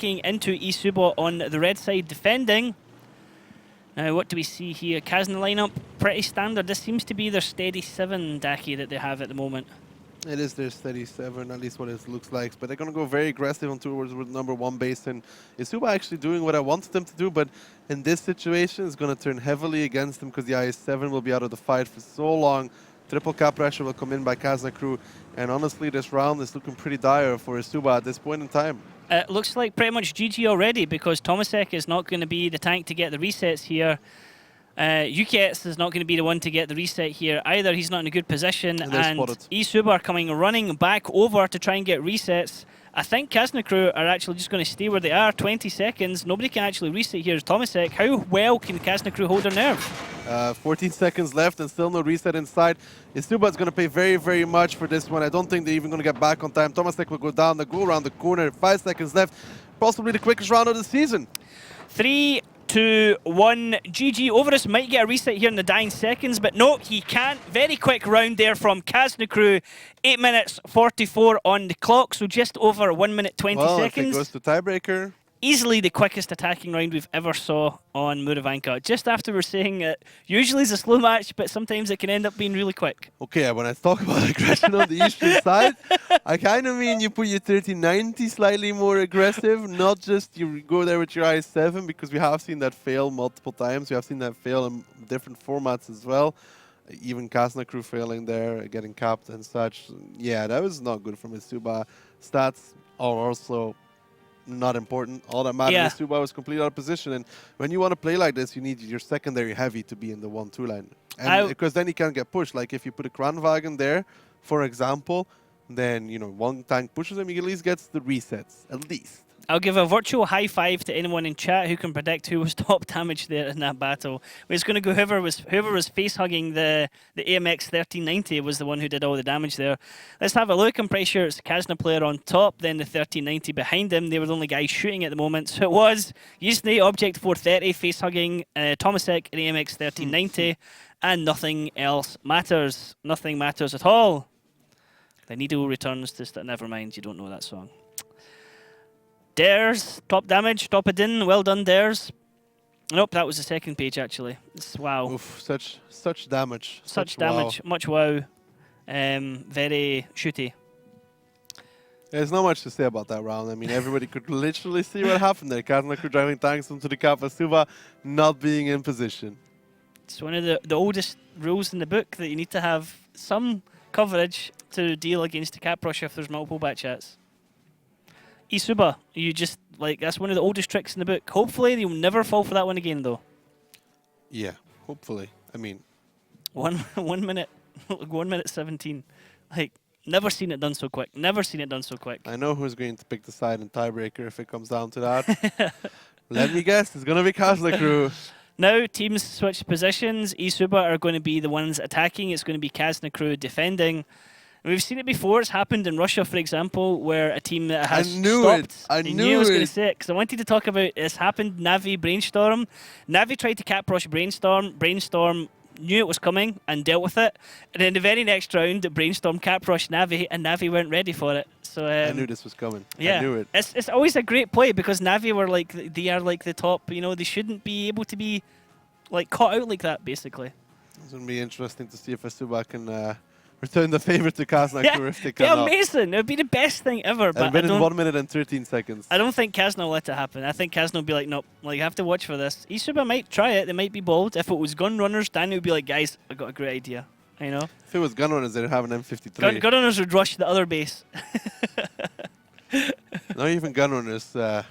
into eSuba on the red side defending. Now, what do we see here? Kazna lineup, pretty standard. This seems to be their steady 7 Daki that they have at the moment. It is their steady 7, at least what it looks like. But they're going to go very aggressive on towards with number 1 base. And eSuba actually doing what I wanted them to do. But in this situation, it's going to turn heavily against them because the IS-7 will be out of the fight for so long. Triple cap pressure will come in by Kazna crew. And honestly, this round is looking pretty dire for eSuba at this point in time. It looks like pretty much GG already because Tomasek is not going to be the tank to get the resets here. Yukets is not going to be the one to get the reset here either. He's not in a good position. And eSuba are coming running back over to try and get resets. I think Kazna crew are actually just going to stay where they are. 20 seconds. Nobody can actually reset here. Tomasek, how well can Kazna crew hold their nerve? 14 seconds left and still no reset inside. eSuba is going to pay very, very much for this one. I don't think they're even going to get back on time. Tomasek will go down, they go around the corner. 5 seconds left. Possibly the quickest round of the season. 3, 2, 1. GG Overus might get a reset here in the dying seconds, but no, he can't. Very quick round there from Kazna crew. 8 minutes 44 on the clock, so just over 1 minute 20 seconds. If it goes to tiebreaker. Easily the quickest attacking round we've ever saw on Muravanka. Just after we're saying it usually it's a slow match, but sometimes it can end up being really quick. Okay, when I talk about aggression on the Eastern side, I kind of mean you put your 3090 slightly more aggressive, not just you go there with your i7, because we have seen that fail multiple times. We have seen that fail in different formats as well. Even Kazna crew failing there, getting capped and such. Yeah, that was not good from eSuba. Stats are also not important. All that matters is eSuba was completely out of position. And when you want to play like this, you need your secondary heavy to be in the 1-2 line. And because then you can't get pushed. Like if you put a Kranwagen there, for example, then, you know, one tank pushes him, he at least gets the resets, at least. I'll give a virtual high five to anyone in chat who can predict who was top damage there in that battle. We're just going to go whoever was face hugging the AMX 1390 was the one who did all the damage there. Let's have a look. I'm pretty sure it's Kazna player on top, then the 1390 behind him. They were the only guys shooting at the moment. So it was Yusni Object 430 face hugging Tomasek in AMX 1390, and nothing else matters. Nothing matters at all. The needle returns to never mind. You don't know that song. Dares, top damage, top it in. Well done, Dares. Nope, that was the second page actually. Wow. Oof, such damage. Such damage. Wow. Much wow. Very shooty. There's not much to say about that round. I mean, everybody could literally see what happened there. Kazna crew driving tanks into the cap, eSuba not being in position. It's one of the oldest rules in the book that you need to have some coverage to deal against the cap rush if there's multiple back chats. eSuba, you just, like, that's one of the oldest tricks in the book. Hopefully, you'll never fall for that one again, though. Yeah, hopefully. I mean... 1 minute, 1 minute 17. Like, never seen it done so quick. Never seen it done so quick. I know who's going to pick the side in tiebreaker if it comes down to that. Let me guess, it's going to be Kazna crew. Now, teams switch positions. eSuba are going to be the ones attacking. It's going to be Kazna crew defending. We've seen it before. It's happened in Russia, for example, where a team that has stopped. I knew I was going to say it because I wanted to talk about this. Happened Navi Brainstorm. Navi tried to cap rush Brainstorm. Brainstorm knew it was coming and dealt with it. And then the very next round, Brainstorm cap rushed Navi, and Navi weren't ready for it. So I knew this was coming. Yeah, I knew it. It's always a great play because Navi were like they are like the top. You know, they shouldn't be able to be like caught out like that. Basically, it's going to be interesting to see if eSuba can. Return the favor to Kazna crew if they yeah, cannot. amazing. It would be the best thing ever. But been in 1 minute and 13 seconds. I don't think Kazna will let it happen. I think Kazna will be like, nope, like, I have to watch for this. eSuba might try it. They might be bold. If it was Gunrunners, Danny would be like, guys, I got a great idea. You know? If it was Gunrunners, they'd have an M53. Gunrunners would rush the other base. Not even Gunrunners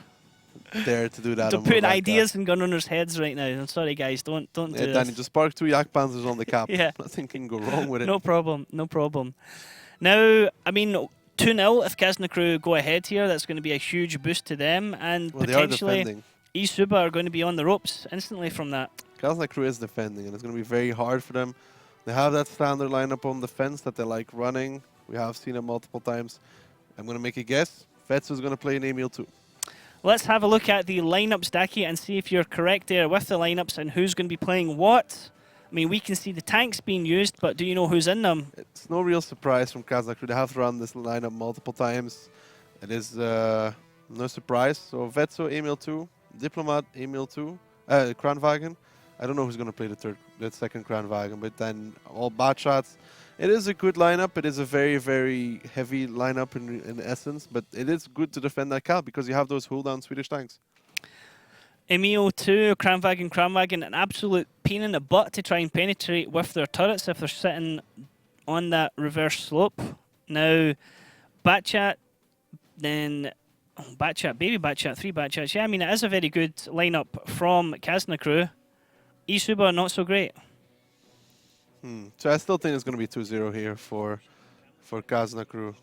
dare to do that. Don't put ideas in Gunrunners' heads right now. I'm sorry, guys. Don't do this. Danny, just park 2 Yak Panzers on the cap. Yeah. Nothing can go wrong with it. No problem. No problem. Now, I mean, 2-0 if Kazna crew go ahead here. That's going to be a huge boost to them. And potentially, eSuba are going to be on the ropes instantly from that. Kazna crew is defending, and it's going to be very hard for them. They have that standard lineup on defense that they like running. We have seen it multiple times. I'm going to make a guess. Fetsu is going to play in Emil too. Let's have a look at the lineups, Daki, and see if you're correct there with the lineups and who's going to be playing what. I mean, we can see the tanks being used, but do you know who's in them? It's no real surprise from Kazna crew. They have run this lineup multiple times. It is No surprise. So Vetso, Emil 2, Diplomat, Emil 2, Kranwagen. I don't know who's going to play the second Kranwagen, but then all bad shots. It is a good lineup. It is a very, very heavy lineup in essence, but it is good to defend that cap because you have those hold-down Swedish tanks. Emil 2, Kranwagen, an absolute pain in the butt to try and penetrate with their turrets if they're sitting on that reverse slope. Now, Batchat, then Batchat, baby Batchat, 3 Batchats. Yeah, I mean, it is a very good lineup from Kazna crew. eSuba, not so great. So I still think it's going to be 2-0 here for Kazna crew.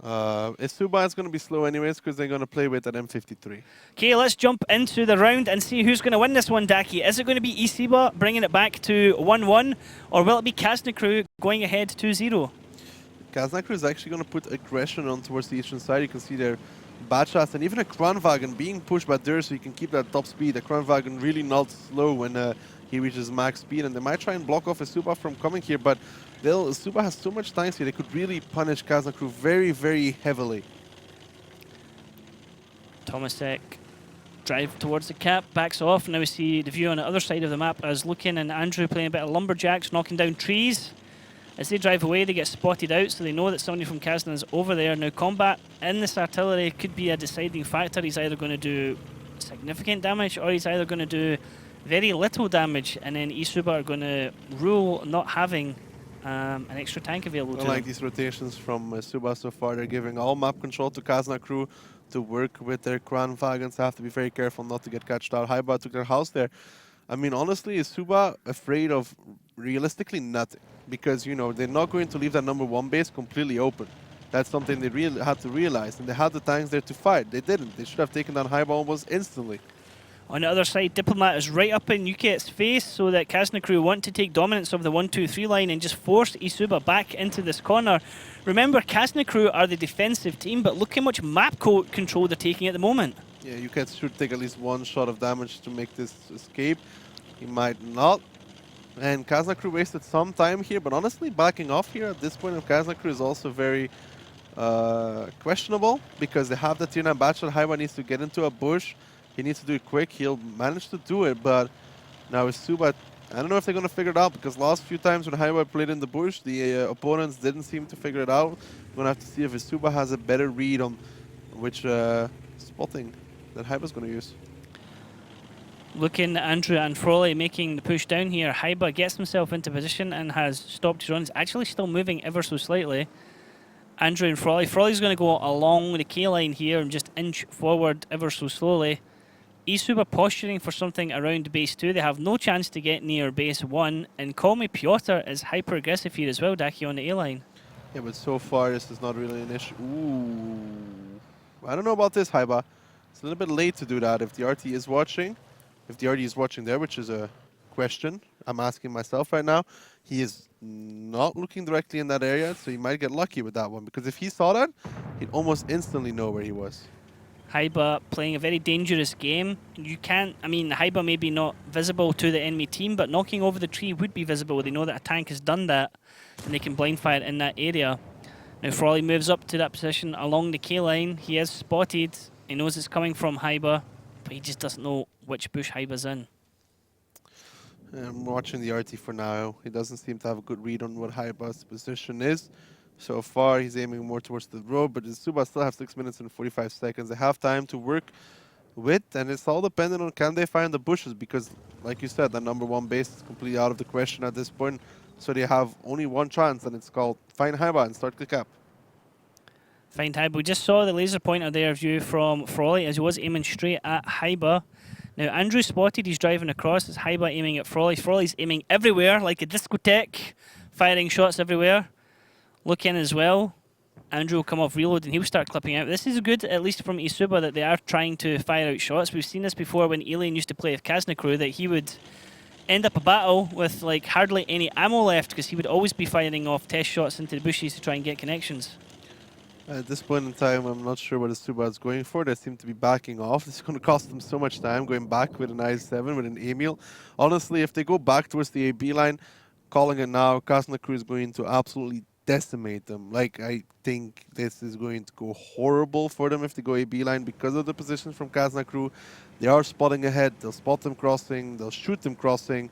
eSuba is going to be slow anyways because they're going to play with an M53. Okay, let's jump into the round and see who's going to win this one, Daki. Is it going to be eSuba bringing it back to 1-1, or will it be Kazna crew going ahead 2-0? Kazna crew is actually going to put aggression on towards the eastern side. You can see their bad shots and even a Kranwagen being pushed by Dur, so you can keep that top speed. The Kranwagen really not slow when he reaches max speed, and they might try and block off eSuba from coming here, but eSuba has so much tanks here, they could really punish Kazna crew very, very heavily. Tomasek drive towards the cap, backs off. Now we see the view on the other side of the map as Lucan and Andrew playing a bit of lumberjacks, knocking down trees. As they drive away, they get spotted out, so they know that somebody from Kazna is over there. Now, combat in this artillery could be a deciding factor. He's either going to do significant damage, or he's either going to do very little damage, and then eSuba are going to rule not having an extra tank available to them. I like these rotations from eSuba so far. They're giving all map control to Kazna crew to work with their Kranwagens. They have to be very careful not to get catched out. Haiba took their house there. I mean, honestly, eSuba afraid of realistically nothing, because, you know, they're not going to leave that number 1 base completely open. That's something they really had to realize, and they had the tanks there to fight. They didn't. They should have taken down Haiba almost instantly. On the other side, Diplomat is right up in UK's face, so that Kazna crew want to take dominance of the 1-2-3 line and just force eSuba back into this corner. Remember, Kazna crew are the defensive team, but look how much map control they're taking at the moment. Yeah, UK should take at least 1 shot of damage to make this escape. He might not. And Kazna crew wasted some time here, but honestly, backing off here at this point of Kazna crew is also very questionable, because they have the tier 9 Bachelor. Haiba needs to get into a bush. He needs to do it quick. He'll manage to do it, but now eSuba, I don't know if they're going to figure it out, because last few times when Haiba played in the bush, the opponents didn't seem to figure it out. We're going to have to see if eSuba has a better read on which spotting that Haiba's going to use. Looking at Andrew and Frawley making the push down here. Haiba gets himself into position and has stopped his runs. Actually still moving ever so slightly. Andrew and Frawley. Frawley's going to go along the K line here and just inch forward ever so slowly. eSuba posturing for something around base 2. They have no chance to get near base 1. And Call Me Piotr is hyper aggressive here as well, Daki, on the A line. Yeah, but so far this is not really an issue. Ooh. I don't know about this, Haiba. It's a little bit late to do that. If the RT is watching, there, which is a question I'm asking myself right now, he is not looking directly in that area, so he might get lucky with that one, because if he saw that, he'd almost instantly know where he was. Haiba playing a very dangerous game. You can't, I mean, Haiba may be not visible to the enemy team, but knocking over the tree would be visible. They know that a tank has done that, and they can blind fire in that area. Now Frawley moves up to that position along the K line. He is spotted. He knows it's coming from Haiba, but he just doesn't know which bush Haiba's in. I'm watching the RT for now. He doesn't seem to have a good read on what Haiba's position is. So far, he's aiming more towards the road, but eSuba still have 6 minutes and 45 seconds. They have time to work with, and it's all dependent on can they find the bushes, because, like you said, the number 1 base is completely out of the question at this point. So they have only 1 chance, and it's called find Haiba and start the cap. Find Haiba. We just saw the laser pointer there view from Frawley as he was aiming straight at Haiba. Now Andrew spotted, he's driving across. It's Haiba aiming at Frawley. Frawley's aiming everywhere like a discotheque, firing shots everywhere. Look in as well. Andrew will come off reload and he'll start clipping out. This is good, at least from eSuba, that they are trying to fire out shots. We've seen this before when Alien used to play with Kazna crew, that he would end up a battle with like hardly any ammo left, because he would always be firing off test shots into the bushes to try and get connections. At this point in time, I'm not sure what eSuba is going for. They seem to be backing off. This is going to cost them so much time, going back with an I-7, with an Emil. Honestly, if they go back towards the AB line, calling it now, Kazna crew is going to absolutely decimate them. Like, I think this is going to go horrible for them if they go A B line because of the positions from Kazna crew. They are spotting ahead. They'll spot them crossing. They'll shoot them crossing.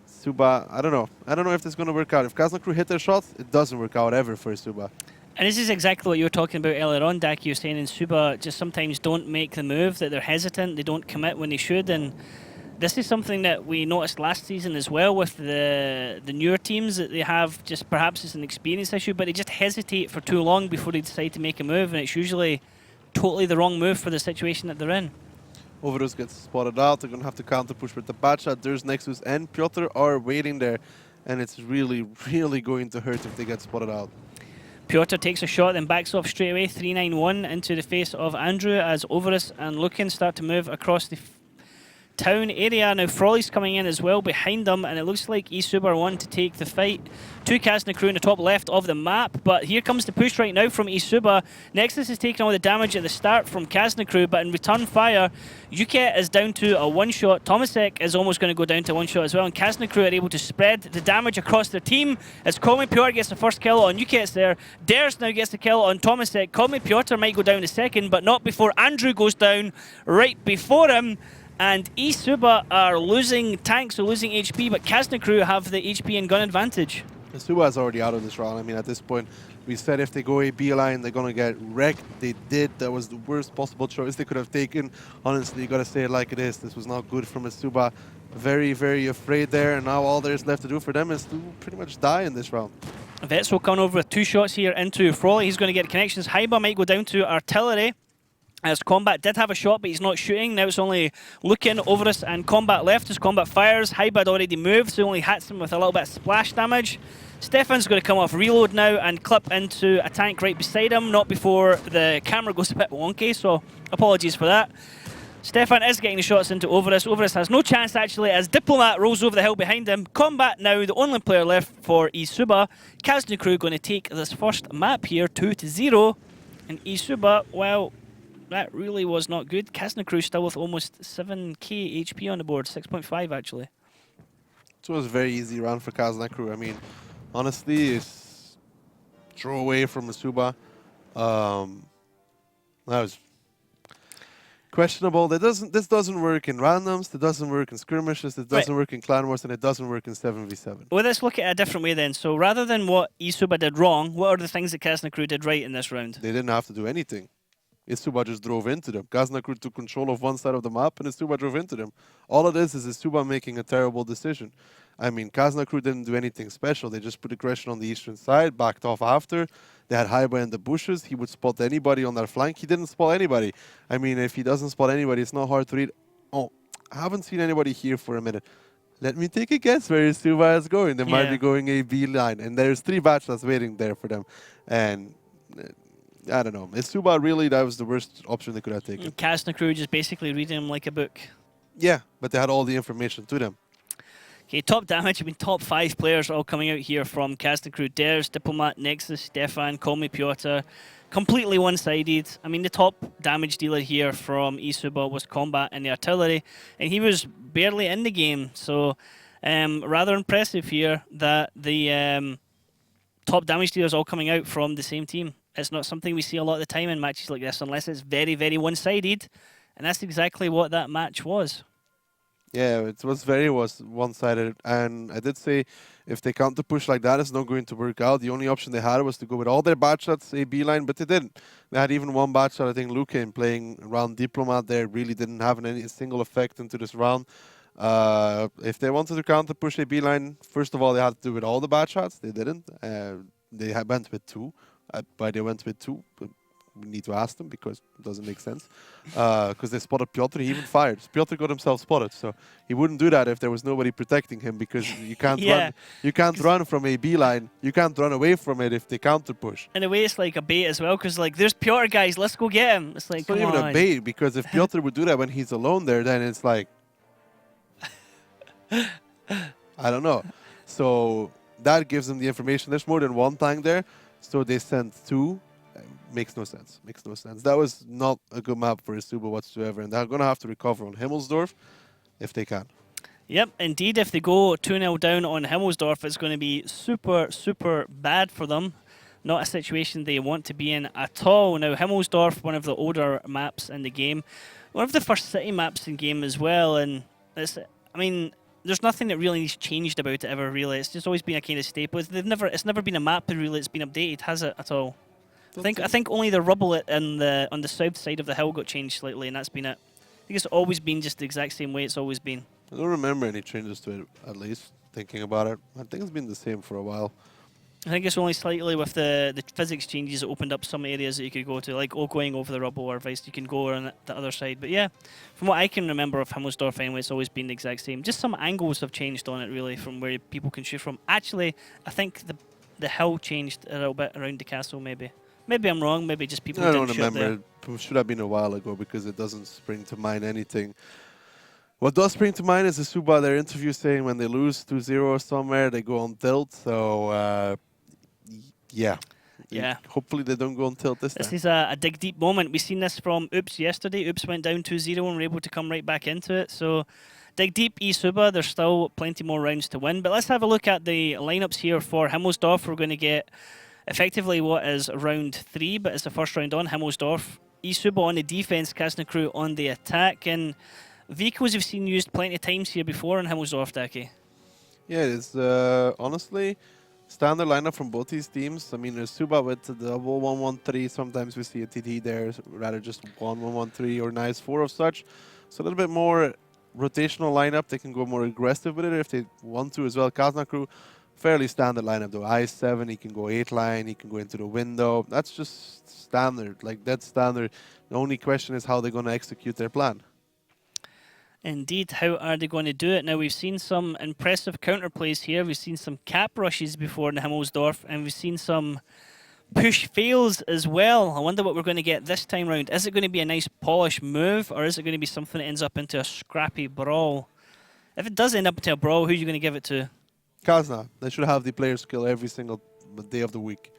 Suba, I don't know. I don't know if this is going to work out. If Kazna crew hit their shots, it doesn't work out ever for Suba. And this is exactly what you were talking about earlier on, Dak. You were saying in Suba just sometimes don't make the move, that they're hesitant, they don't commit when they should. And this is something that we noticed last season as well with the newer teams, that they have just perhaps it's an experience issue, but they just hesitate for too long before they decide to make a move, and it's usually totally the wrong move for the situation that they're in. Overus gets spotted out. They're going to have to counter push with the bad shot. There's Nexus and Piotr are waiting there, and it's really, really going to hurt if they get spotted out. Piotr takes a shot, then backs off straight away, 3-9-1 into the face of Andrew as Overus and Lucan start to move across the town area. Now Frawley's coming in as well behind them, and it looks like eSuba want to take the fight to Kazna crew in the top left of the map, but here comes the push right now from eSuba. Nexus is taking all the damage at the start from Kazna crew, but in return fire, Yuket is down to a one-shot. Tomasek is almost going to go down to one shot as well, and Kazna crew are able to spread the damage across their team as Colmy Piotr gets the first kill on Yuket's there. Dares now gets the kill on Tomasek. Colmy Piotr might go down a second, but not before Andrew goes down right before him. And eSuba are losing tanks, so losing HP, but Kazna crew have the HP and gun advantage. Suba is already out of this round. I mean, at this point, we said if they go A B line, they're going to get wrecked. They did. That was the worst possible choice they could have taken. Honestly, you got to say it like it is. This was not good from Suba. Very, very afraid there, and now all there's left to do for them is to pretty much die in this round. Vetso coming over with 2 shots here into Frawley. He's going to get connections. Haiba might go down to artillery, as Combat did have a shot, but he's not shooting. Now it's only Lucan, Overus, and Combat left as Combat fires. Haiba had already moved, so he only hits him with a little bit of splash damage. Stefan's going to come off reload now and clip into a tank right beside him, not before the camera goes a bit wonky, so apologies for that. Stefan is getting the shots into Overus. Overus has no chance actually as Diplomat rolls over the hill behind him. Combat now the only player left for eSuba. Kazna crew going to take this first map here 2-0. And eSuba, well, that really was not good. Kazna crew still with almost 7k HP on the board, 6.5 actually. It was a very easy round for Kazna crew. I mean, honestly, it's throw away from Suba. That was questionable. This doesn't work in randoms. It doesn't work in skirmishes. It doesn't work in clan wars, and it doesn't work in 7v7. Well, let's look at it a different way then. So rather than what eSuba did wrong, what are the things that Kazna crew did right in this round? They didn't have to do anything. eSuba just drove into them. Kazna crew took control of one side of the map, and eSuba drove into them. All it is eSuba making a terrible decision. I mean, Kazna crew didn't do anything special. They just put aggression on the eastern side, backed off after. They had Haiba in the bushes. He would spot anybody on their flank. He didn't spot anybody. I mean, if he doesn't spot anybody, it's not hard to read. Oh, I haven't seen anybody here for a minute. Let me take a guess where eSuba is going. They might be going A B line, and there's 3 bachelors waiting there for them. And I don't know. eSuba really, that was the worst option they could have taken. Kazna crew just basically reading him like a book. Yeah, but they had all the information to them. Okay, top damage. I mean, top 5 players are all coming out here from Kazna crew. Dares, Diplomat, Nexus, Stefan, Colmy Piotr. Completely one-sided. I mean, the top damage dealer here from eSuba was Combat and the artillery, and he was barely in the game. So, rather impressive here that the top damage dealers all coming out from the same team. It's not something we see a lot of the time in matches like this, unless it's very, very one-sided, and that's exactly what that match was. Yeah, it was very one-sided, and I did say if they counter push like that, it's not going to work out. The only option they had was to go with all their bad shots, A B line, but they didn't. They had even one bad shot. I think Lucan playing around Diplomat there really didn't have any single effect into this round. If they wanted to counter push A B line, first of all they had to do with all the bad shots. They didn't. They went with 2. But they went with 2. But we need to ask them because it doesn't make sense. Because they spotted Piotr, he even fired. Piotr got himself spotted, so he wouldn't do that if there was nobody protecting him because you can't run. You can't run from a B line. You can't run away from it if they counter push. In a way, it's like a bait as well because like there's Piotr, guys, let's go get him. It's like it's not even a bait because if Piotr would do that when he's alone there, then it's like I don't know. So that gives them the information. There's more than one tank there, so they sent 2. Makes no sense. Makes no sense. That was not a good map for eSuba whatsoever, and they're going to have to recover on Himmelsdorf if they can. Yep, indeed. If they go 2-0 down on Himmelsdorf, it's going to be super, super bad for them. Not a situation they want to be in at all. Now, Himmelsdorf, one of the older maps in the game, one of the first city maps in game as well. And it's, I mean, there's nothing that really has changed about it ever. Really, it's just always been a kind of staple. It's never been a map that really it's been updated, has it at all? I think only the rubble on the south side of the hill got changed slightly, and that's been it. I think it's always been just the exact same way it's always been. I don't remember any changes to it, at least, thinking about it. I think it's been the same for a while. I think it's only slightly with the physics changes that opened up some areas that you could go to, like going over the rubble or vice, you can go on the other side. But yeah, from what I can remember of Himmelsdorf anyway, it's always been the exact same. Just some angles have changed on it, really, from where people can shoot from. Actually, I think the hill changed a little bit around the castle, maybe. Maybe I'm wrong, maybe just people I didn't don't shoot remember. It should have been a while ago because it doesn't spring to mind anything. What does spring to mind is eSuba, their interview saying when they lose 2-0 somewhere, they go on tilt. So, yeah. Hopefully they don't go on tilt this time. This is a dig deep moment. We've seen this from Oops yesterday. Oops went down 2-0 and were able to come right back into it. So dig deep, eSuba. There's still plenty more rounds to win. But let's have a look at the lineups here for Himmelsdorf. We're going to get effectively what is round 3, but it's the first round on Himmelsdorf. eSuba on the defense, Kazna crew on the attack. And vehicles we've seen used plenty of times here before in Himmelsdorf, Daki. Yeah, it is honestly standard lineup from both these teams. I mean, eSuba with the double 1-1-3. Sometimes we see a TT there, rather just 1-1-1-3 or nice 4 of such. So a little bit more rotational lineup. They can go more aggressive with it if they want to as well. Kazna crew, fairly standard lineup though. I7, he can go 8 line, he can go into the window. That's just standard. Like, that's standard. The only question is how they're going to execute their plan. Indeed, how are they going to do it? Now, we've seen some impressive counterplays here. We've seen some cap rushes before in Himmelsdorf, and we've seen some push fails as well. I wonder what we're going to get this time round. Is it going to be a nice polished move, or is it going to be something that ends up into a scrappy brawl? If it does end up into a brawl, who are you going to give it to? Kazna. They should have the player skill every single day of the week.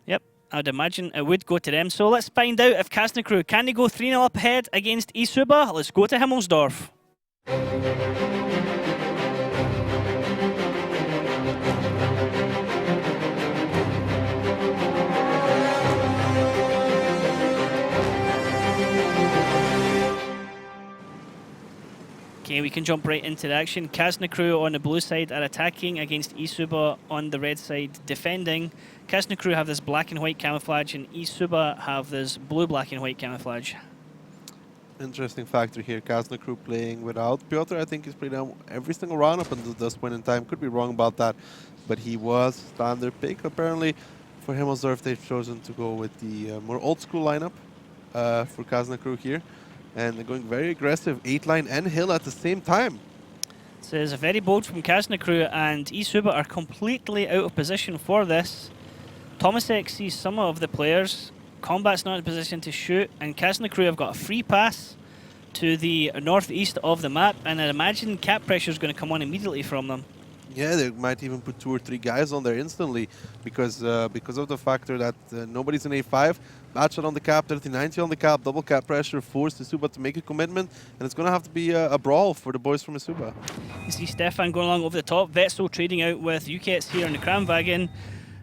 Yep, I'd imagine it would go to them. So let's find out if Kazna crew, can they go 3-0 up ahead against eSuba? Let's go to Himmelsdorf. Okay, we can jump right into the action. Kazna crew on the blue side are attacking against eSuba on the red side defending. Kazna crew have this black and white camouflage, and eSuba have this blue, black and white camouflage. Interesting factor here. Kazna crew playing without Piotr. I think he's played every single round up until this point in time. Could be wrong about that, but he was standard pick. Apparently, for Himmelsdorf, they've chosen to go with the more old school lineup for Kazna crew here. And they're going very aggressive, 8 line and hill at the same time. So it's a very bold from Kazna crew, and eSuba are completely out of position for this. Tomasek sees some of the players. Combat's not in position to shoot, and Kazna crew have got a free pass to the northeast of the map, and I imagine cap pressure is going to come on immediately from them. Yeah, they might even put 2 or 3 guys on there instantly because of the factor that nobody's in A5. Matchday on the cap, 3090 on the cap, double cap pressure, forced eSuba to make a commitment, and it's going to have to be a brawl for the boys from eSuba. You see Stefan going along over the top, Vetso trading out with Ukets here on the Kramwagen.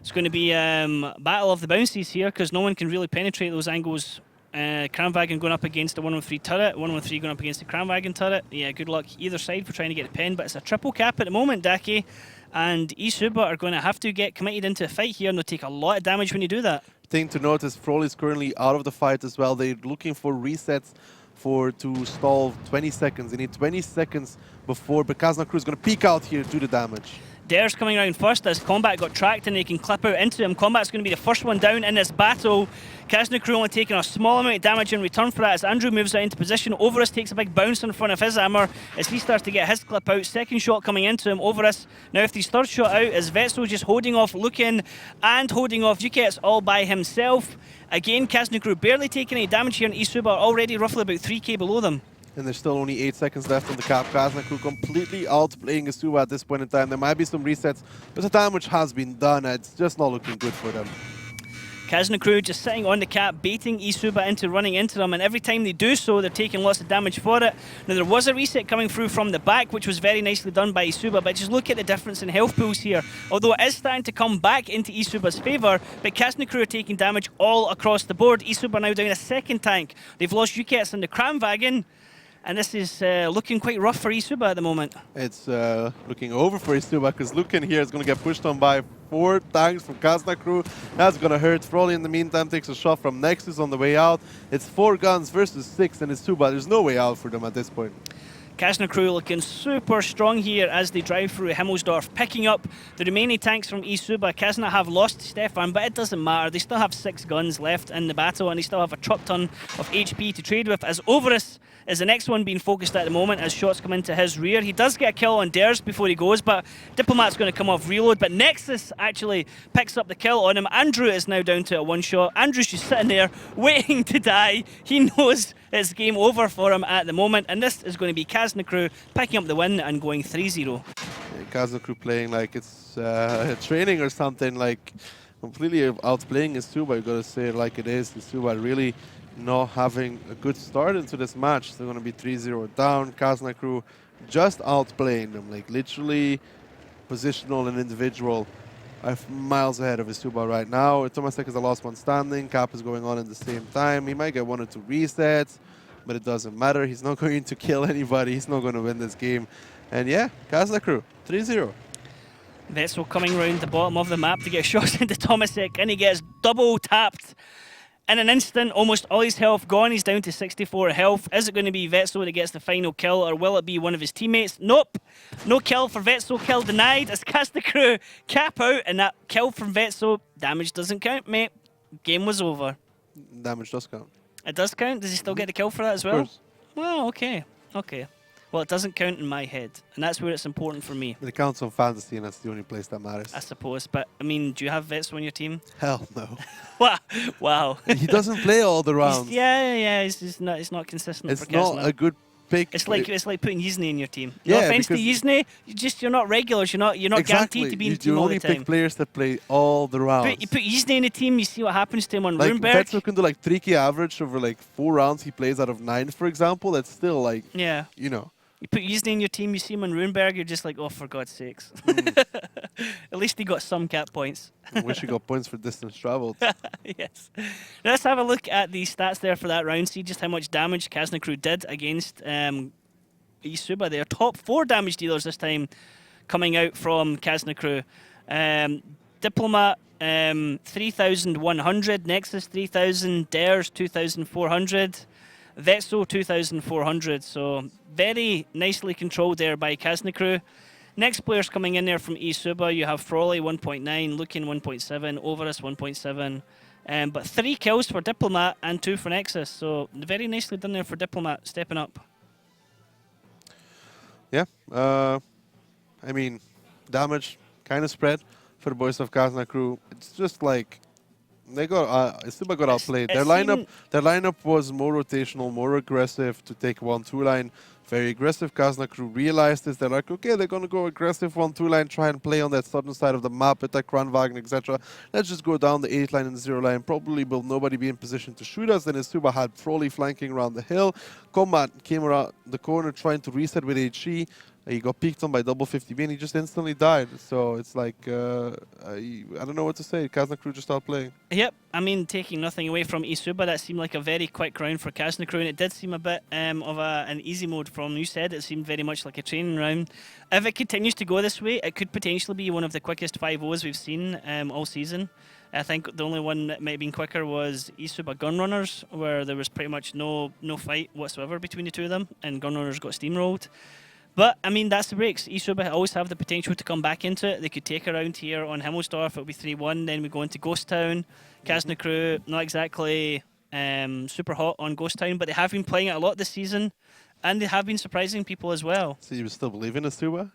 It's going to be battle of the bouncies here because no one can really penetrate those angles. Kramwagen going up against the 113 turret, 113 going up against the Kramwagen turret. Yeah, good luck either side for trying to get the pen, but it's a triple cap at the moment, Daki. And eSuba are going to have to get committed into a fight here, and they'll take a lot of damage when you do that. Thing to note is Frol is currently out of the fight as well. They're looking for resets to stall 20 seconds. They need 20 seconds before, but Kazna crew is going to peek out here to do the damage. Dare's coming around first as Combat got tracked and they can clip out into him. Combat's going to be the first one down in this battle. Kazna crew only taking a small amount of damage in return for that as Andrew moves out into position. Overus takes a big bounce in front of his hammer as he starts to get his clip out. Second shot coming into him, Overus. Now if his third shot out is Vetso just holding off Lucan and holding off Ukets all by himself. Again, Kazna crew barely taking any damage here, and eSuba are already roughly about 3k below them. And there's still only 8 seconds left on the cap. Kazna crew completely outplaying eSuba at this point in time. There might be some resets, but the damage has been done. It's just not looking good for them. Kazna crew just sitting on the cap, baiting eSuba into running into them, and every time they do so, they're taking lots of damage for it. Now, there was a reset coming through from the back, which was very nicely done by eSuba, but just look at the difference in health pools here. Although it is starting to come back into eSuba's favour, but Kazna crew are taking damage all across the board. eSuba now down a second tank. They've lost Ukets and the Kramwagen, and this is looking quite rough for eSuba at the moment. It's looking over for eSuba because Lucan here is going to get pushed on by 4 tanks from Kazna crew. That's going to hurt. Froly in the meantime takes a shot from Nexus on the way out. It's 4 guns versus 6 and eSuba. There's no way out for them at this point. Kazna crew looking super strong here as they drive through Himmelsdorf, picking up the remaining tanks from eSuba. Kazna have lost Stefan, but it doesn't matter. They still have 6 guns left in the battle, and they still have a truck ton of HP to trade with, as Overus is the next one being focused at the moment as shots come into his rear. He does get a kill on Dares before he goes, but Diplomat's going to come off reload. But Nexus actually picks up the kill on him. Andrew is now down to a 1-shot. Andrew's just sitting there waiting to die. He knows it's game over for him at the moment, and this is going to be Kazna crew picking up the win and going 3-0. Kazna crew playing like it's training or something, like completely outplaying eSuba. You got to say it like it is. eSuba really not having a good start into this match. They're going to be 3-0 down. Kazna crew just outplaying them, like literally positional and individual are miles ahead of eSuba right now. Tomasek is the last one standing. Cap is going on at the same time. He might get 1 or 2 resets, but it doesn't matter. He's not going to kill anybody. He's not going to win this game. And yeah, Kazna crew, 3-0. Vetzel coming round the bottom of the map to get shots into Tomasek, and he gets double tapped. In an instant, almost all his health gone. He's down to 64 health. Is it going to be Vetzel that gets the final kill, or will it be one of his teammates? Nope. No kill for Vetzel. Kill denied as Kazna crew cap out, and that kill from Vetzel, damage doesn't count, mate. Game was over. Damage does count. It does count? Does he still get the kill for that as well? Of course. Well, okay. Okay. Well, it doesn't count in my head, and that's where it's important for me, It counts on fantasy, and that's the only place that matters. I suppose. But, I mean, do you have Vetzel on your team? Hell no. Wow. Wow. He doesn't play all the rounds. Yeah. It's not consistent It's for Kazna. not a good pick. It's like putting Yizne in your team. Yeah, No offense to because- Yizne, you're not regulars. You're not guaranteed to be in the team You all only the time. pick players that play all the rounds. You put Yizne in the team, you see what happens to him on Like Runeberg. Vettel can do like 3k average over like 4 rounds he plays out of 9, for example. That's still like, Yeah. you know. You put Yizne in your team, you see him on Runeberg, you're just like, oh, for God's sakes. At least he got some cap points. I wish he got points for distance traveled. Yes. Now let's have a look at the stats there for that round. See just how much damage Kazna crew did against eSuba. They're top 4 damage dealers this time coming out from Kazna crew. Diplomat 3,100, Nexus 3,000, Dares 2,400, Vetzel 2,400. So very nicely controlled there by Kazna crew. Next players coming in there from eSuba, you have Froly 1.9, Lucan 1.7, Overus 1.7. But 3 kills for Diplomat and 2 for Nexus. So very nicely done there for Diplomat, stepping up. Yeah. I mean, damage kind of spread for the boys of Kazna crew. It's just like they got eSuba got outplayed. Their lineup was more rotational, more aggressive to take 1-2 line. Very aggressive. Kazna crew realized this. They're like, okay, they're gonna go aggressive 1-2 line, try and play on that southern side of the map, attack Kranwagen, etc. Let's just go down the 8 line and the 0 line. Probably will nobody be in position to shoot us. Then eSuba had Froly flanking around the hill. Combat came around the corner trying to reset with HE. He got peeked on by double 50B and he just instantly died. So it's like, I don't know what to say. Kazna crew just outplaying. Yep, I mean, taking nothing away from eSuba, that seemed like a very quick round for Kazna crew, and it did seem a bit of an easy mode from you said. It seemed very much like a training round. If it continues to go this way, it could potentially be one of the quickest 5-0s we've seen all season. I think the only one that might have been quicker was eSuba Gunrunners, where there was pretty much no fight whatsoever between the two of them, and Gunrunners got steamrolled. But, I mean, that's the breaks. eSuba always have the potential to come back into it. They could take a round here on Himmelsdorf. It'll be 3-1. Then we go into Ghost Town. Kazna crew, not exactly super hot on Ghost Town, but they have been playing it a lot this season. And they have been surprising people as well. So you still believe in eSuba?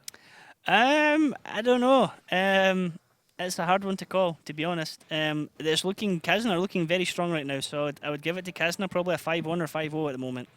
I don't know. It's a hard one to call, to be honest. Kazna are looking very strong right now, so I would give it to Kazna probably a 5-1 or 5-0 at the moment.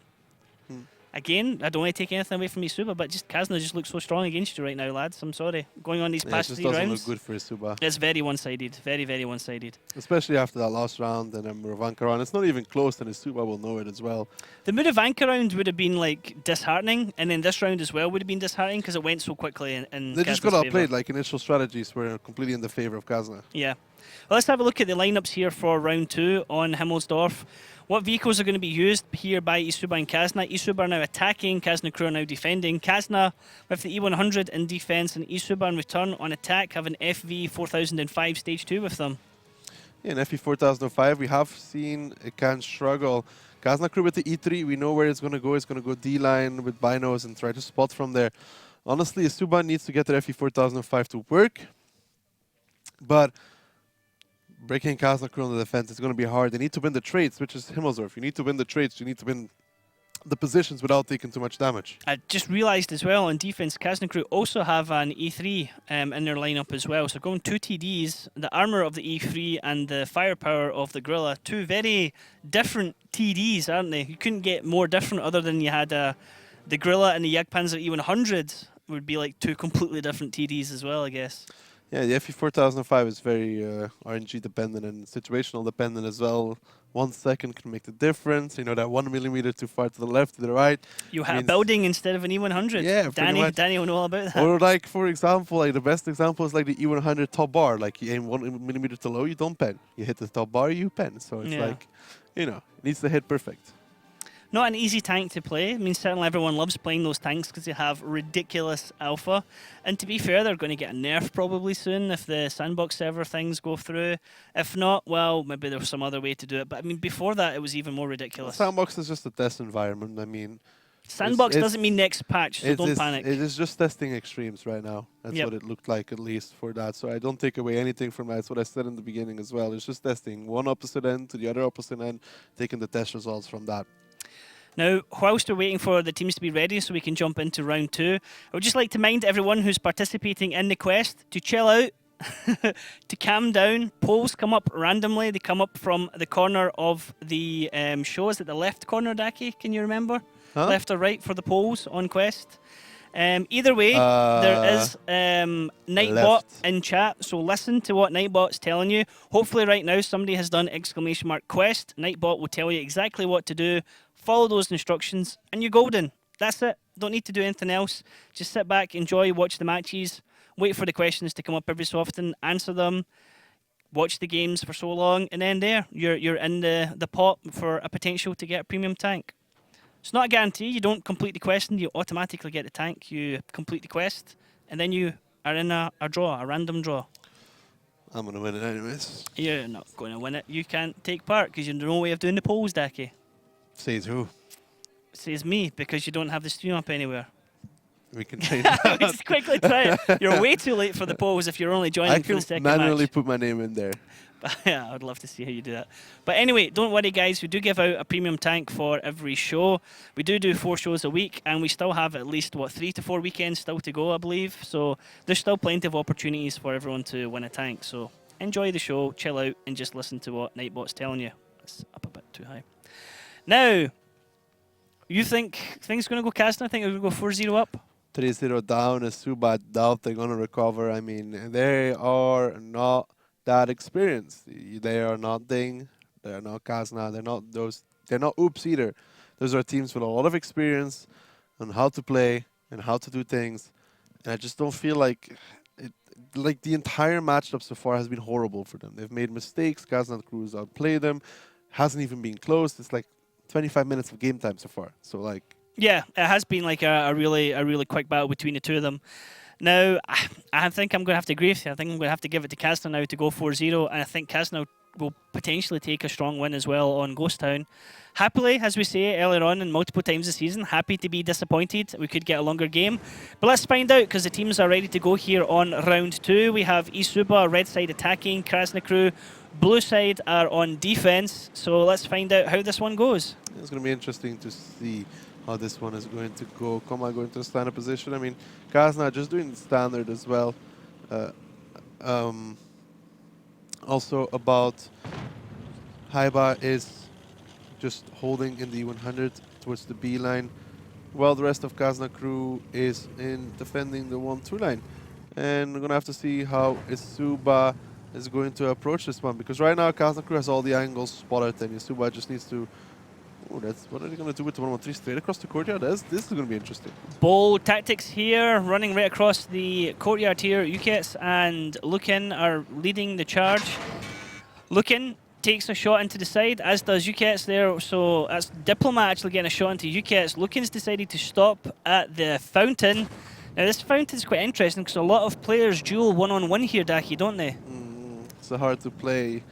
Again, I don't want to take anything away from eSuba, but just Kazna just looks so strong against you right now, lads. I'm sorry. Going on these Yeah, it past just 3 doesn't look rounds, good for eSuba. it's very one-sided. Very, very one-sided. Especially after that last round and then Muravanka round. It's not even close, and eSuba will know it as well. The Muravanka round would have been like disheartening, and then this round as well would have been disheartening because it went so quickly in They just Kazna's got favour. outplayed. Like, initial strategies were completely in the favor of Kazna. Yeah. Well, let's have a look at the lineups here for round 2 on Himmelsdorf. What vehicles are going to be used here by eSuba and Kazna? eSuba are now attacking, Kazna crew are now defending. Kazna with the E100 in defense, and eSuba in return on attack have an FV 4005 stage 2 with them. Yeah, in FE 4005, we have seen it can struggle. Kazna crew with the E3, we know where it's going to go. It's going to go D-line with binos and try to spot from there. Honestly, eSuba needs to get their FE 4005 to work. But breaking Kazna crew on the defense is going to be hard. They need to win the trades, which is Himmelsdorf. You need to win the trades. You need to win the positions without taking too much damage. I just realised as well on defense, Kazna crew also have an E3 in their lineup as well. So going 2 TDs, the armour of the E3 and the firepower of the Gorilla, 2 very different TDs, aren't they? You couldn't get more different other than you had the Gorilla and the Jagdpanzer E100 would be like 2 completely different TDs as well, I guess. Yeah, the FE 4005 is very RNG dependent and situational dependent as well. 1 second can make the difference. You know, that 1 millimeter too far to the left, to the right. You had a building instead of an E100. Yeah, pretty much. Danny will know all about that. Or like, for example, like the best example is like the E100 top bar. Like you aim 1 millimeter too low, you don't pen. You hit the top bar, you pen. So it's like, you know, it needs to hit perfect. Not an easy tank to play. I mean, certainly everyone loves playing those tanks because they have ridiculous alpha. And to be fair, they're going to get a nerf probably soon if the sandbox server things go through. If not, well, maybe there's some other way to do it. But I mean, before that, it was even more ridiculous. Sandbox is just a test environment. I mean, Sandbox doesn't mean next patch, so don't panic. It is just testing extremes right now. That's what it looked like, at least for that. So I don't take away anything from that. That's what I said in the beginning as well. It's just testing one opposite end to the other opposite end, taking the test results from that. Now, whilst we're waiting for the teams to be ready so we can jump into round 2, I would just like to mind everyone who's participating in the quest to chill out, to calm down. Polls come up randomly. They come up from the corner of the show. Is it the left corner, Daki? Can you remember? Huh? Left or right for the polls on quest? Either way, there is Nightbot in chat, so listen to what Nightbot's telling you. Hopefully right now somebody has done !quest. Nightbot will tell you exactly what to do. Follow those instructions and you're golden. That's it. Don't need to do anything else. Just sit back, enjoy, watch the matches, wait for the questions to come up every so often, answer them, watch the games for so long, and then there, you're in the pot for a potential to get a premium tank. It's not a guarantee. You don't complete the quest and you automatically get the tank. You complete the quest and then you are in a draw, a random draw. I'm going to win it anyways. You're not going to win it. You can't take part because you're no way of doing the polls, Daki. Says who? Says me, because you don't have the stream up anywhere. We can change that. Just quickly try it. You're way too late for the polls if you're only joining for the second I can manually match. put my name in there. Yeah, I'd love to see how you do that. But anyway, don't worry, guys. We do give out a premium tank for every show. We do 4 shows a week, and we still have at least, 3 to 4 weekends still to go, I believe. So there's still plenty of opportunities for everyone to win a tank. So enjoy the show, chill out, and just listen to what Nightbot's telling you. It's up a bit too high. Now, you think things going to go Kazna? I think they're going to go 4-0 up? 3-0 down, eSuba, I doubt they're going to recover. I mean, they are not that experienced. They are not Ding, they are not Kazna, they're not Oops either. Those are teams with a lot of experience on how to play and how to do things. And I just don't feel like like the entire matchup so far has been horrible for them. They've made mistakes, Kazna crews outplay them, hasn't even been close. It's like 25 minutes of game time so far. So like, yeah, it has been like a really quick battle between the two of them. Now, I think I'm going to have to agree with you. I think I'm going to have to give it to Kazna now to go 4-0, and I think Kazna will potentially take a strong win as well on Ghost Town. Happily, as we say earlier on and multiple times this season, happy to be disappointed. We could get a longer game. But let's find out, because the teams are ready to go here on round 2. We have eSuba, red side attacking, Kazna crew, blue side are on defense. So let's find out how this one goes. it's going to be interesting to see how this one is going to go. Koma going to the standard position. I mean, Kazna just doing the standard as well. Also about Haiba is just holding in the 100 towards the B line. while the rest of Kazna crew is in defending the 1-2 line. And we're going to have to see how eSuba is going to approach this one, because right now Kazna crew has all the angles spotted, and eSuba just needs to... Oh, that's what are they going to do with the 1-1-3 straight across the courtyard? This is going to be interesting. Bold tactics here, running right across the courtyard here. Ukets and Lukin are leading the charge. Lukin takes a shot into the side, as does Ukets there. So that's Diplomat actually getting a shot into Ukets. Lukin's decided to stop at the fountain. Now this fountain's quite interesting because a lot of players duel one-on-one here, Daki, don't they? It's a hard to play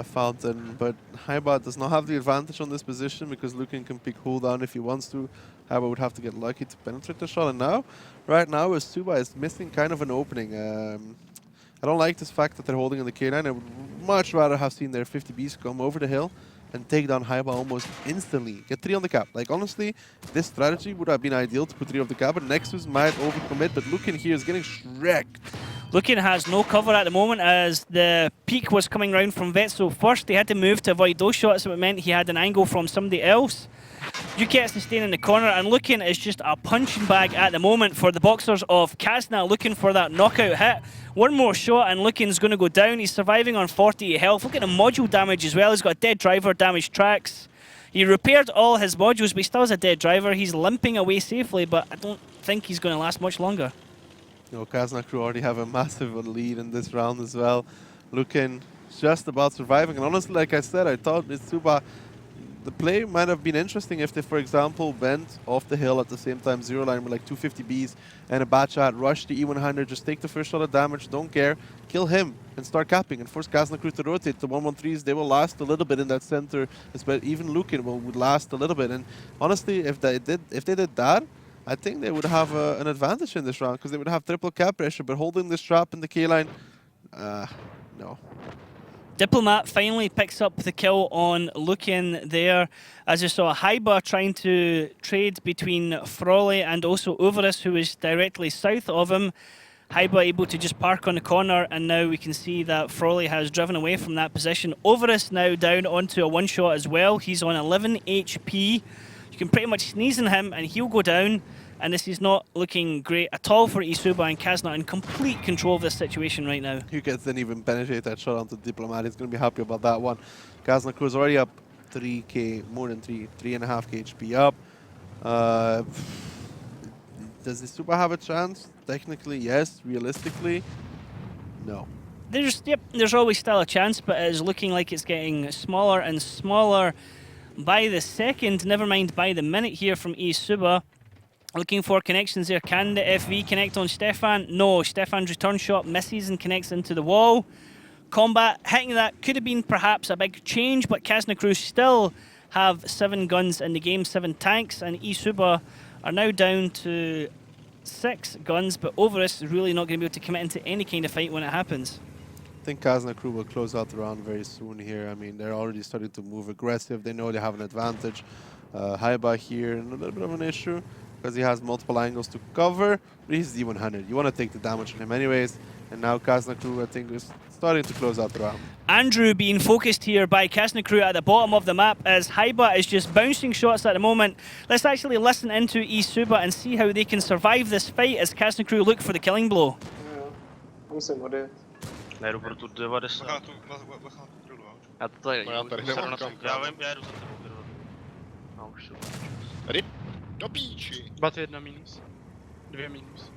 fountain, but Haiba does not have the advantage on this position because Lukin can pick hold down if he wants to. Haiba would have to get lucky to penetrate the shot, and now, right now, eSuba is missing kind of an opening. I don't like this fact that they're holding on the K9. I would much rather have seen their 50Bs come over the hill and take down Haiba almost instantly. Get 3 on the cap. Like, honestly, this strategy would have been ideal to put 3 on the cap, but Nexus might overcommit, but Lukin here is getting shreked. Lukin has no cover at the moment as the peak was coming round from Vet, so first he had to move to avoid those shots, so it meant he had an angle from somebody else. Ukets is staying in the corner, and Lukin is just a punching bag at the moment for the boxers of Kazna, looking for that knockout hit. One more shot and Lukin's going to go down. He's surviving on 48 health. Look at the module damage as well. He's got a dead driver, damaged tracks. He repaired all his modules, but he still has a dead driver. He's limping away safely, but I don't think he's going to last much longer. You know, Kazna crew already have a massive lead in this round as well. Lukin just about surviving, and honestly, like I said, I thought eSuba, the play might have been interesting if they, for example, went off the hill at the same time, zero line with like 250Bs and a bad shot, rush the E100, just take the first shot of damage, don't care, kill him and start capping and force Kazna crew to rotate. The 1-1-3s, they will last a little bit in that center, but even Lukin would last a little bit. And honestly, if they did that, I think they would have an advantage in this round because they would have triple cap pressure, but holding this trap in the K-line, no. Diplomat finally picks up the kill on Lukin there, as you saw Haiba trying to trade between Frawley and also Overus, who is directly south of him. Haiba able to just park on the corner, and now we can see that Frawley has driven away from that position. Overus now down onto a one-shot as well. He's on 11 HP. You can pretty much sneeze on him and he'll go down, and this is not looking great at all for eSuba, and Kazna in complete control of this situation right now. Ukets didn't even penetrate that shot onto Diplomat. He's going to be happy about that one. Kazna crew is already up 3k, more than 3.5k HP up. Does eSuba have a chance? Technically, yes. Realistically, no. There's always still a chance, but it is looking like it's getting smaller and smaller by the second, never mind by the minute here from eSuba. Looking for connections there. Can the FV connect on Stefan? No, Stefan's return shot misses and connects into the wall. Combat hitting that could have been perhaps a big change, but Kazna crew still have 7 guns in the game, 7 tanks, and eSuba are now down to 6 guns, but Overus is really not going to be able to commit into any kind of fight when it happens. I think Kazna crew will close out the round very soon here. I mean, they're already starting to move aggressive. They know they have an advantage. Haiba here, and a little bit of an issue because he has multiple angles to cover. But he's D100. You want to take the damage on him anyways. And now Kazna crew, I think, is starting to close out the round. Andrew being focused here by Kazna crew at the bottom of the map as Haiba is just bouncing shots at the moment. Let's actually listen into eSuba and see how they can survive this fight as Kazna crew look for the killing blow. Nejdu pro tu 90. Já to tady No já tady nemám kam. Já vím, já jdu za tebou. No už jsou. Tady? Do píči. Bat 1 minus. 2 minus.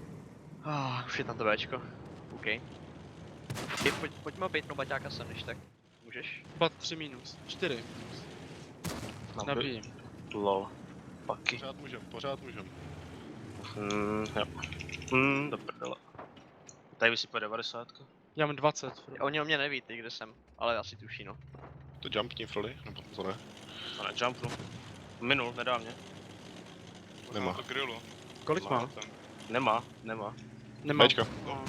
Už je tam to Bčko. OK. Pojďme obejít pro baťáka sem, když tak. Můžeš? Bat 3 minus. 4 minus. Nabijím. Lol. Paky. Pořád můžem. Jo. Do prdele. Tady vysype 90. Já mám 20. Oni o mě neví, ty kde jsem, ale asi tuší, no. To jumpni, Frody, nebo to ne? No ne, jumpnu. Minul, nedá mě. Nemá. To grillu. Kolik má? Nemá. Nemám. Bčka. No.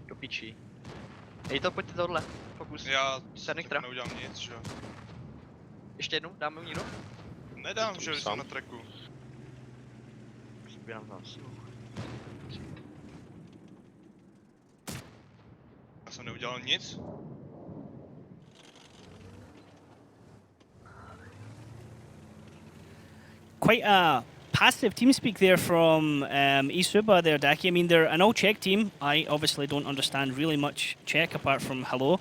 Do pičí. To pojďte tohle. Fokus. Já Serniktra. neudělám nic, že? Ještě jednou, dáme mu někdo? Nedám, To že už jsem sám. na tracku. Sbírám zás. Já jsem neudělal nic. Quite a passive team speak there from eSuba there, Daki. I mean, they're an all-Czech team. I obviously don't understand really much Czech apart from hello.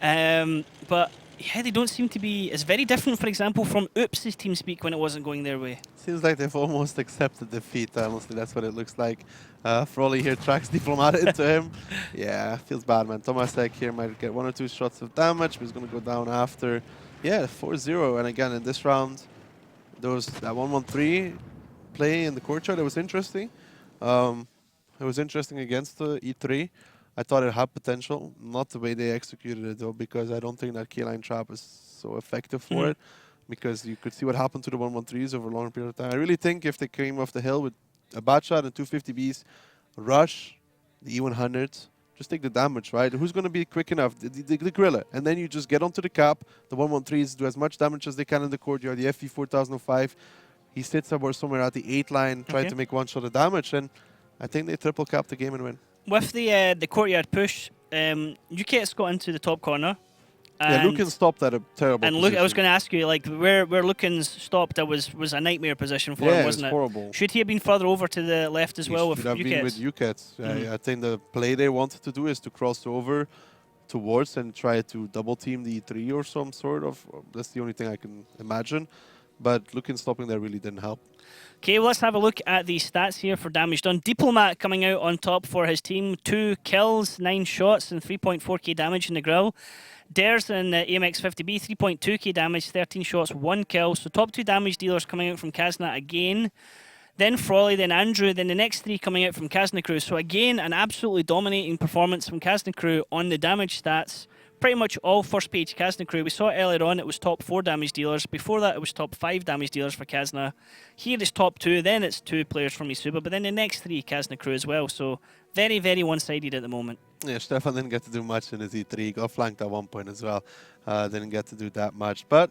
But yeah, they don't seem to be... It's very different, for example, from Oops' team speak when it wasn't going their way. Seems like they've almost accepted defeat, honestly. That's what it looks like. Frolly here tracks Diplomat into him. Yeah, feels bad, man. Tomasek here might get 1 or 2 shots of damage, but he's going to go down after. Yeah, 4-0. And again, in this round, there was that 1-1-3 play in the courtyard. It was interesting. It was interesting against the E3. I thought it had potential. Not the way they executed it, though, because I don't think that K-line trap is so effective for it. Because you could see what happened to the 1-1-3s over a long period of time. I really think if they came off the hill with a bad shot and 250Bs, rush the E100s, just take the damage, right? Who's going to be quick enough? The Gorilla. And then you just get onto the cap. The 1-1-3s do as much damage as they can in the courtyard. The FE 4005, he sits somewhere at the 8 line, trying to make 1 shot of damage. And I think they triple cap the game and win. With the courtyard push, UK's got into the top corner. Yeah, Lukin stopped at a terrible and position. I was going to ask you, like, where Lukin's stopped, that was a nightmare position for him, wasn't it? Horrible. Should he have been further over to the left as well with should have been with UKETs. I think the play they wanted to do is to cross over towards and try to double team the E3 or some sort of. That's the only thing I can imagine. But Lukin stopping there really didn't help. Okay, well, let's have a look at the stats here for damage done. Diplomat coming out on top for his team. 2 kills, 9 shots, and 3.4k damage in the grill. Dares and AMX 50B, 3.2k damage, 13 shots, 1 kill. So top 2 damage dealers coming out from Kazna again. Then Frolly, then Andrew, then the next 3 coming out from Kazna Crew. So again, an absolutely dominating performance from Kazna Crew on the damage stats. Pretty much all first page Kazna Crew. We saw earlier on it was top 4 damage dealers. Before that it was top 5 damage dealers for Kazna. Here it's top 2, then it's 2 players from eSuba, but then the next 3 Kazna Crew as well. So very, very one-sided at the moment. Yeah, Stefan didn't get to do much in his E3. He got flanked at one point as well. Didn't get to do that much. But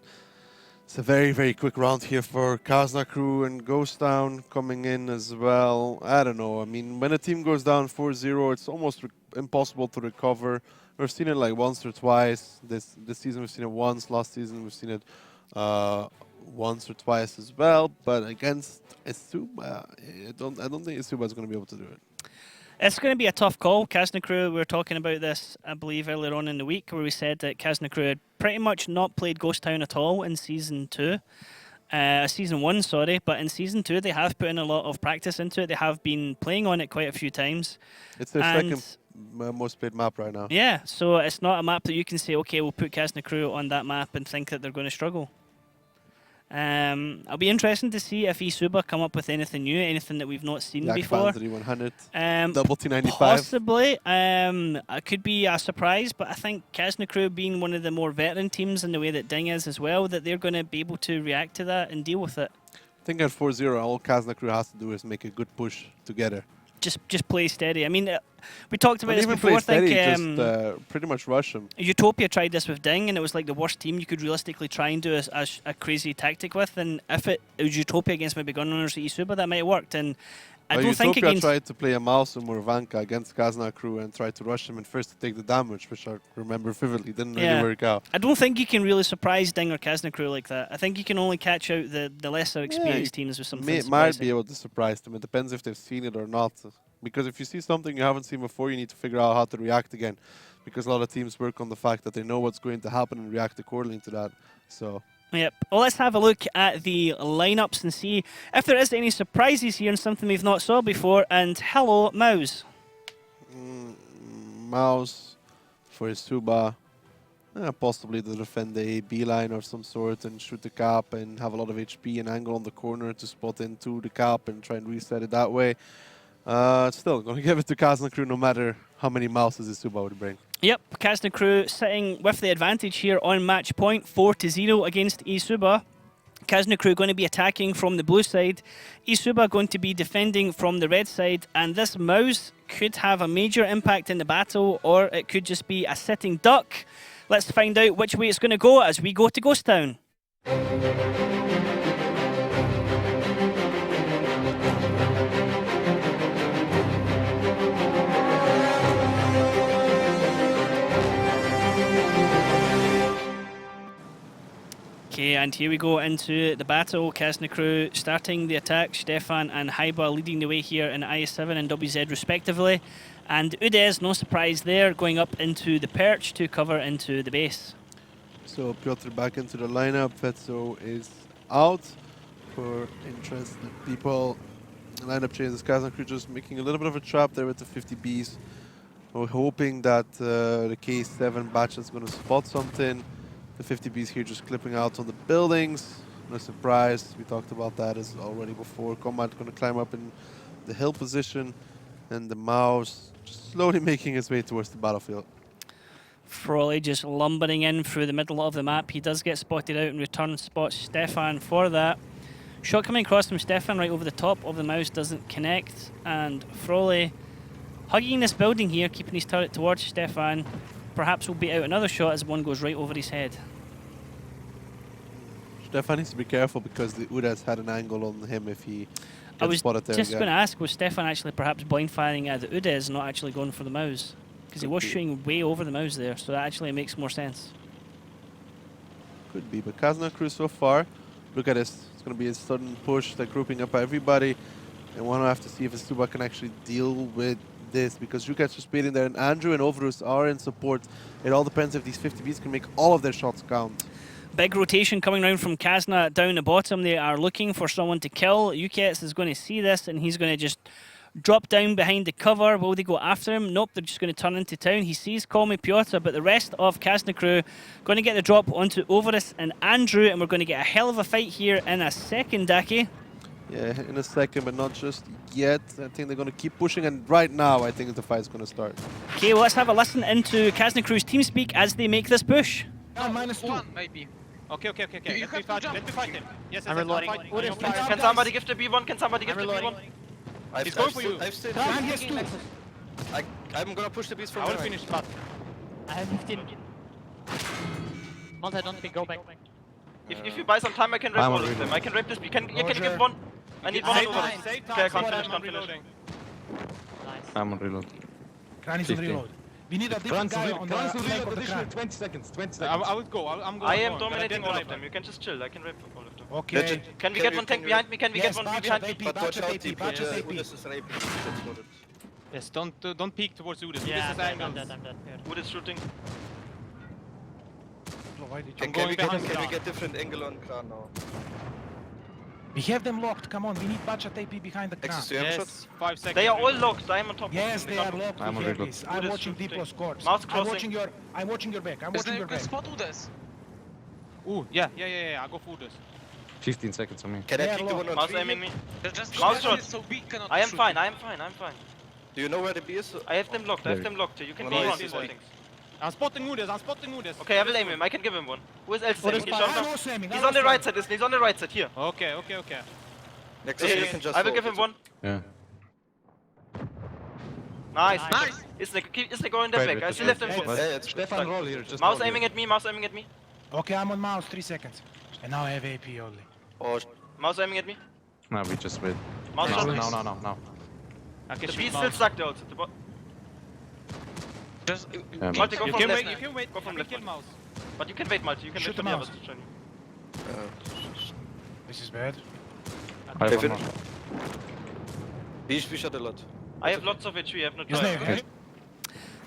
it's a very, very quick round here for Kazna Crew and Ghost Town coming in as well. I don't know. I mean, when a team goes down 4-0, it's almost impossible to recover. We've seen it like once or twice. This season we've seen it once. Last season we've seen it once or twice as well. But against eSuba, I don't think eSuba is going to be able to do it. It's going to be a tough call. Kazna Crew, we were talking about this, I believe, earlier on in the week, where we said that Kazna Crew had pretty much not played Ghost Town at all in Season 2. Season 1, sorry. But in Season 2, they have put in a lot of practice into it. They have been playing on it quite a few times. It's their second most played map right now. Yeah, so it's not a map that you can say, okay, we'll put Kazna Crew on that map and think that they're going to struggle. It'll be interesting to see if eSuba come up with anything new, anything that we've not seen before. 100, double T95. Possibly. It could be a surprise, but I think Kazna Crew being one of the more veteran teams in the way that Ding is as well, that they're going to be able to react to that and deal with it. I think at 4-0, all Kazna Crew has to do is make a good push together. Just play steady. I mean, we talked about this even before. Play steady, I think just pretty much rush them. Utopia tried this with Ding, and it was like the worst team you could realistically try and do a crazy tactic with. And if it was Utopia against maybe Gunners at eSuba, that might have worked. And I don't think Utopia against tried to play a Mausum or Vanka against Kazna Crew and tried to rush him and first to take the damage, which I remember vividly. Didn't really work out. I don't think you can really surprise Ding or Kazna Crew like that. I think you can only catch out the lesser experienced teams with something might be able to surprise them. It depends if they've seen it or not. Because if you see something you haven't seen before, you need to figure out how to react again. Because a lot of teams work on the fact that they know what's going to happen and react accordingly to that. So. Yep. Well, let's have a look at the lineups and see if there is any surprises here and something we've not saw before. And hello, Mouse. Mouse for eSuba. Possibly to defend the A-B line or some sort and shoot the cap and have a lot of HP and angle on the corner to spot into the cap and try and reset it that way. Still, going to give it to Kazna Crew no matter how many mouses eSuba would bring. Yep, Kazna Crew sitting with the advantage here on match point, 4-0 against eSuba. Kazna Crew going to be attacking from the blue side. eSuba going to be defending from the red side. And this mouse could have a major impact in the battle, or it could just be a sitting duck. Let's find out which way it's going to go as we go to Ghost Town. Okay, and And here we go into the battle. Kazna crew starting the attack. Stefan and Haiba leading the way here in IS7 and WZ respectively. And Udez, no surprise there, going up into the perch to cover into the base. So Piotr back into the lineup. Fetzo is out. For interested people, lineup changes. Kazna crew just making a little bit of a trap there with the 50Bs. We're hoping that the K7 batch is going to spot something. The 50Bs here just clipping out on the buildings. No surprise, we talked about that as already before. Combat going to climb up in the hill position. And the mouse just slowly making his way towards the battlefield. Frawley just lumbering in through the middle of the map. He does get spotted out and return spots Stefan for that. Shot coming across from Stefan right over the top of the mouse doesn't connect. And Frawley hugging this building here, keeping his turret towards Stefan. Perhaps will beat out another shot as one goes right over his head. Stefan needs to be careful because the Udas had an angle on him if he I gets was spotted there just again. going to ask, was Stefan actually perhaps blind firing at the Udez, not actually going for the mouse? Because he was shooting way over the mouse there, so that actually makes more sense. Could be, but Kazna crew so far, look at this. It's going to be a sudden push. They're grouping up everybody. And one will have to see if eSuba can actually deal with this, because Jukat's just waiting there, and Andrew and Overus are in support. It all depends if these 50Bs can make all of their shots count. Big rotation coming round from Kazna down the bottom. They are looking for someone to kill. Ukets is going to see this, and he's going to just drop down behind the cover. Will they go after him? Nope, they're just going to turn into town. He sees Call Me Piotr, but the rest of Kazna crew going to get the drop onto Overus and Andrew, and we're going to get a hell of a fight here in a second, Daki. Yeah, in a second, but not just yet. I think they're going to keep pushing, and right now I think the fight's going to start. Okay, well, let's have a listen into Kazna crew's TeamSpeak as they make this push. -1, maybe. Okay. You have to jump. Let me fight him. Yes, I'm reloading. fight. Can somebody give the B1? Can somebody give the B1? He's going for you. I've still I'm gonna push the beast from I will behind. finish, but I have 15. Monte, don't be, go back. If you buy some time, I can rape all of them. I can rape this B. You can give one. I need one save over. time, save Okay, I time. can't finish, I'm can't finish. reloading. Nice. I'm on reload. Kran is on reload. We need a different guy on the flank of the Kran. 20 seconds, 20 I seconds. would go. I'm going. I am but I dominating didn't all of drive them. You can just chill. I can rape all of them. Okay. Can we get one tank behind me? Can we get one behind me? But watch out, TP. Batches AP. Udas is raping. That's what it is. Yes, don't peek towards Udis. Yeah, Udis is I'm dead, angles. I'm dead. Here. Wood is shooting. Why did you- I'm Can going we behind get Kran. different angle on Kran now? We have them locked. Come on, we need Batchat AP behind the Kran. Access to aim shot? Yes, 5 seconds. They are all locked. I am on top. Yes, of them. they are locked. I'm We on have reload. this. Wood I'm is watching shooting. Diplo's corpse. Mouse I'm crossing. watching your. I'm watching your back. I'm Is watching there your a good back. spot Udas? Ooh, yeah. I go for Udis. 15 seconds on me. Can They I are pick the one locked. on Mouse 3? aiming me. Just Mouse defend shot. it so we cannot I am shoot fine. you. I am fine. I'm fine. Do you know where the B is? I have them locked. I have them locked. You can No, go no, on he's these weak. things. I'm spotting Udis. Okay, I will aim him. I can give him one. Who is else? What is He's fine? I'm on also aiming. He's on the right side. He's on the right side. Here. Okay. Next Here, you here. can just I will hold give him it. one. Yeah. Nice. Nice. Is the going there back? I still have them. Hey, both. Hey, it's Stefan roll here. Just Mouse roll aiming here. at me. Mouse aiming at me. Okay, I'm on mouse. 3 seconds. And now I have AP only. Oh, Mouse aiming at me. no, we just wait. Mouse shot. No. I can The shoot B still mouse. stuck there also. Just Multi, go You from can left. wait. You can wait. Go from I left. can kill mouse. But you can wait, Multi. You can Shoot wait for the the mouse. others to join you. This is bad. I finished. We shot a lot. I have lots of HP. I have no His choice. name.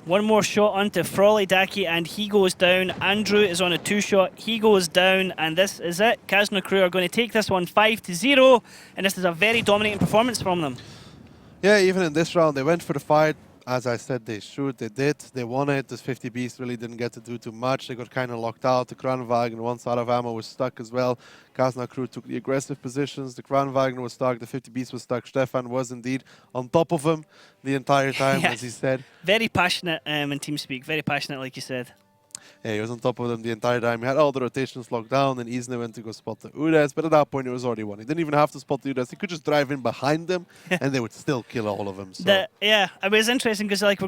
One more shot onto Frawley Daki, and he goes down. Andrew is on a 2-shot. He goes down, and this is it. Kazna crew are going to take this one 5-0, and this is a very dominating performance from them. Yeah, even in this round, they went for the fight. As I said, they shoot, they did, they won it. This 50Bs really didn't get to do too much. They got kind of locked out. The Kranwagen, one side of ammo was stuck as well. Kazna crew took the aggressive positions. The Kranwagen was stuck, the 50Bs was stuck. Stefan was indeed on top of him the entire time, Yes. as he said. Very passionate in TeamSpeak, very passionate, like you said. Yeah, he was on top of them the entire time. He had all the rotations locked down, and Isna went to go spot the Udas, but at that point it was already won. He didn't even have to spot the Udas. He could just drive in behind them, and they would still kill all of them. So. Yeah, it was interesting because like we're